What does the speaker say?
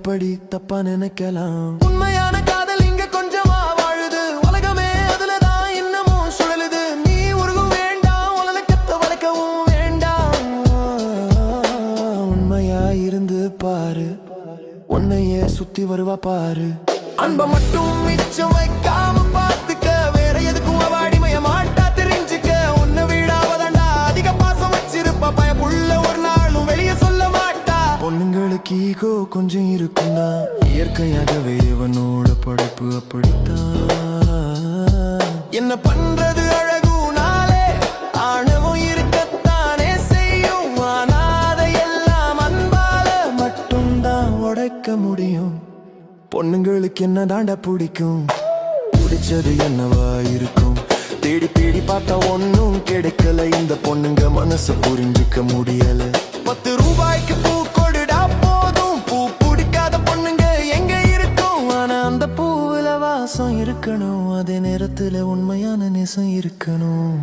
எப்படி தப்பா நினைக்கலாம். உண்மையான காதல் இங்க கொஞ்சமா வாழுது, உலகமே அதுலதான் இன்னமும் சுழலுது. நீ உருகும் வேண்டாம், உலகத்தை வளைக்கவும் வேண்டாம். உண்மையா இருந்து பாரு, உன்னையே சுத்தி வருவா பாரு. அன்ப மட்டும் மிச்சம் வைக்காம பார்த்துக்க, வேற எதுக்கும் அவ அடிமைய மாட்டா தெரிஞ்சுக்க. உன்னை வீடாவதாண்டா அதிக பாசம் வச்சிருப்பா, பயப்புள்ள ஒரு நாளும் வெளியே சொல்ல மாட்டா. பொண்ணுங்களுக்கு ஈகோ கொஞ்சம் இருக்குன்னா, இயற்கையாகவே இவனோட படைப்பு அப்படித்தான். என்ன பண்றது அழகுனாலே ஆணவம் இருக்கத்தானே செய்யும். ஆனா அதையெல்லாம் அன்பால மட்டும்தான் உடைக்க முடியும். பொண்ணுங்களுக்கு என்ன தாண்டா பிடிக்கும், பிடிச்சது என்னவா இருக்கும். தேடி தேடி பார்த்தா ஒன்னும் கிடைக்கல, இந்த பொண்ணுங்க மனசு புரிஞ்சுக்க முடியல. 10 ரூபாய்க்கு பூ கொடுடா போதும், பூ பிடிக்காத பொண்ணுங்க எங்க இருக்கும். ஆனா அந்த பூவுல வாசம் இருக்கணும், அதே நேரத்துல உண்மையான நேசம் இருக்கணும்.